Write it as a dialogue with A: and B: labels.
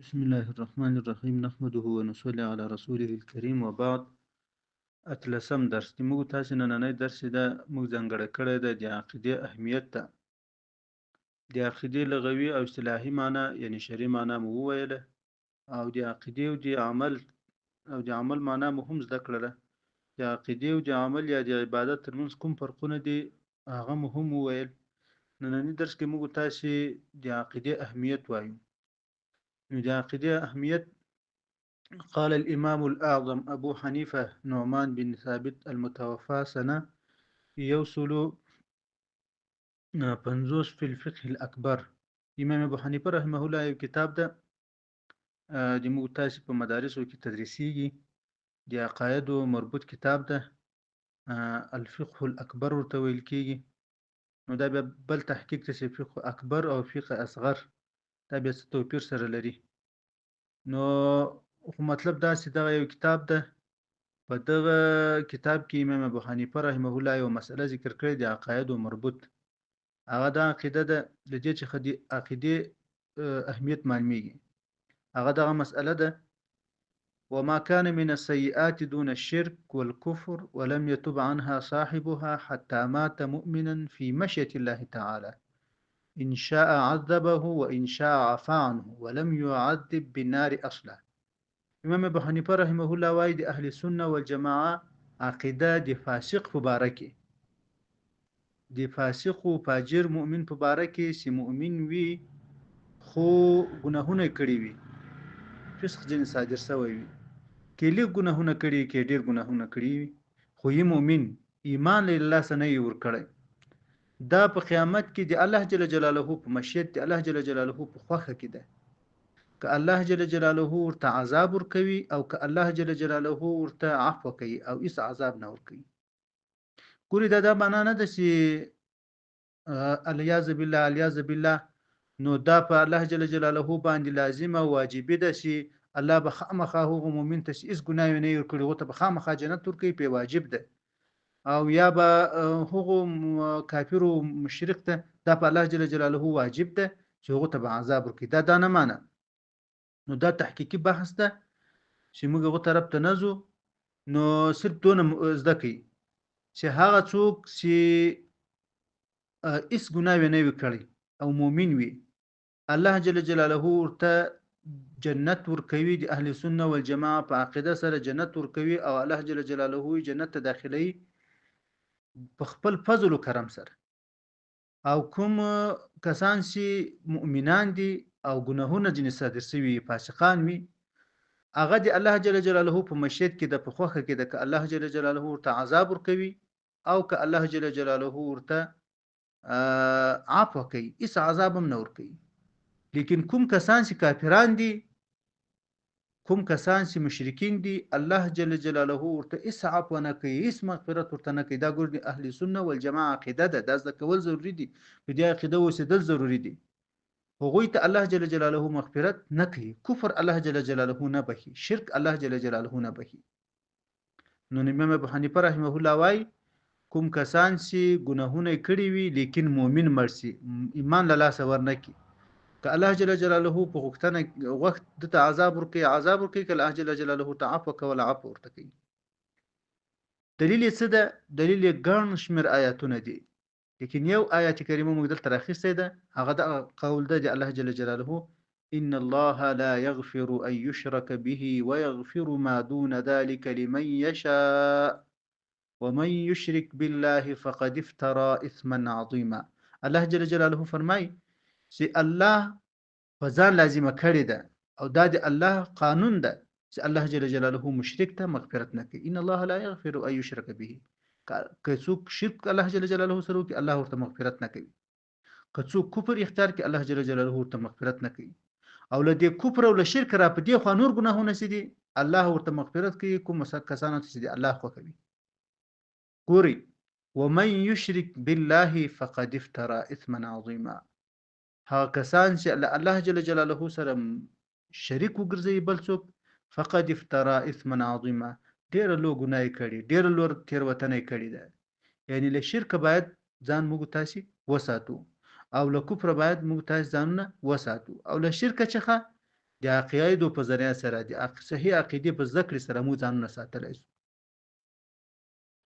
A: بسم الله الرحمن الرحیم نحمده ونصلي على رسوله الكريم وبعد. اتلسم درس دی موږ تاسو نننی درس دا موږ ځانګړی کړی دی د عقیدې اهمیت ته. د عقیدې لغوي او اصطلاحي معنی یعنی شرعي معنی مو وویله، او د عقیدې او د عمل معنی مو هم زده کړله. د عقیدې او د عمل یا د عبادت ترمنځ کوم فرقونه دي هغه مو هم وویل. نننی درس کې موږ تاسو د عقیدې اهمیت وایو. نو د عقیدې اهمیت قال الإمام الأعظم أبو حنيفة نعمان بن ثابت المتوفى سنة يوصل پنځوس في الفقه الأكبر. امام ابو حنیفه رحمه الله یو کتاب ده د موږ تاسو په مدارسو کې تدریسیږي، د عقایدو مربوط کتاب ده، الفقه الأكبر ورته ویل کیږي. نو دا بیا بل تحقیق ته فقه اکبر او فقه اصغر دا بیا څه توپیر سره لري. نو خو مطلب دا چې دغه یو کتاب ده، په دغه کتاب کې امام ابو حنیفه رحمه الله یو مسله ذکر کړې د عقایدو مربوط. هغه دا عقیده ده د دې چې د عقیدې اهمیت معلومیږي. هغه دغه مسأله ده: وما كان من السيئات دون الشرك والكفر ولم يتب عنها صاحبها حتى مات مؤمنا في مشيئة الله تعالى إن شاء عذبه وإن شاء عفا عنه ولم يعذب بالنار أصلا. امام ابو حنیفه رحمه الله وايي د اهل سنت والجماعه عقیده د فاسق په باره کې، د فاسق او فاجر مؤمن په باره کې چې مؤمن وي خو ګناهونه کړی وي، فسق جن صادر شوی وي، کې لږ ګناهونه کړی کې ډیر ګناهونه کړی وي، خو یې مؤمن ایمان لله سره یې ور کړی، دا په قیامت کې د الله جل جلاله په مشیت د الله جل جلاله په خوخه کې ده. که الله جل جلاله ورته عذاب ورکوي او که الله جل جلاله ورته عفو کوي او هیڅ عذاب نه ورکوي. ګوري دا معنا نه ده چې الیاذ بالله نو دا په الله جل جلاله باندې لازم او واجب ده چې الله به خامخا هغه مؤمن ته هیڅ ګناه نه ورکړي او ته به خامخا جنت ورکوي په واجب ده، او یا به هغه کافر او مشرک ته دا په الله جل جلاله واجب ده چې هغه ته به عذاب ورکړي. دا نه معنا. نو دا تحقیقي بحث ده چې موږ هغه طرف ته نه ځو. نو صرف دونه زده کوي چې هغه څوک چې هیڅ ګناه نه وي کړی او مؤمن وي، الله جل جلاله ورته جنت ورکوي. د اهل سنت والجماعه په عقیده سره جنت ورکوي او الله جل جلاله جنت ته داخلي په خپل فضل او کرم سره. او کوم کسان چې مؤمنان دي او ګناهونه جن صادر شوي فاسقان وي، هغه د الله جل جلاله په مشیت کې د په خوخه کې د ک الله جل جلاله ورته عذاب ورکوي او ک الله جل جلاله ورته عفو کوي، هیڅ عذاب هم نه ورکوي. لیکن کوم کسان چې کافران دي، کوم کسان چې مشرکین دي، الله جل جلاله ورته هیڅ عفو نه کوي، هیڅ مغفرت ورته نه کوي. دا ګور د اهل سنت والجماعه عقیده ده، دا ځکه کول ضروری دي، په دې عقیده اوسېدل ضروری دي. هغوی ته الله جل جلاله مغفرت نه کوي، کفر الله جل جلاله نه بخي، شرک الله جل جلاله نه بخي. نو امام ابو حنیفه رحمه الله وايي کوم کسان چې ګناهونه کړی وي لیکن مؤمن مرسي ایمان له لاسه ورنکي، که الله جل جلاله په غوښتنه وخت د عذاب ورکي که الله جل جلاله تعفو کول عفو ورته کوي. دلیل څه ده؟ دلیل ګڼ شمېر آیاتونه دي، لیکن یو آیات کریمه موږ دلته راخیسته ده، هغه د قول ده د الله جل جلاله: ان الله لا يغفر ان يشرك به ويغفر ما دون ذلك لمن يشاء ومن يشرك بالله فقد افترى اثما عظيما. الله جل جلاله فرمای چې الله په ځان لازمه کړی ده او دا د الله قانون ده چې الله جل جلاله مشرک ته مغفرت نه کوي. ان الله لا يغفر ان يشرك به، که څوک شرک الله جل جلاله سره کوي الله ورته مغفرت نه کوي، که څوک کفر اختیار کوي الله جل جلاله ورته مغفرت نه کوي. او له دې کفر او له شرک را په دې خو نور ګناهونه سي دي الله ورته مغفرت کوي کوم کسانو چې دي الله خو کوي. ګوري ومن يشرك بالله فقد افترى اثما عظيما، هغه کسان چې الله جل جلاله سره شریک وګرځي بل څوک، فقد افترى اثما عظيما، ډېر لو ګناه کړي، ډېر لو تیروتنه کړي ده. یعنی له شرک باید ځان موږ تاسو وساتو او له کفر باید موږ تاسو ځانونه وساتو. او له شرک څخه د عقایدو په ذریعه سره د صحیح عقیدې په زده کړې سره مو ځانونه ساتلی شو.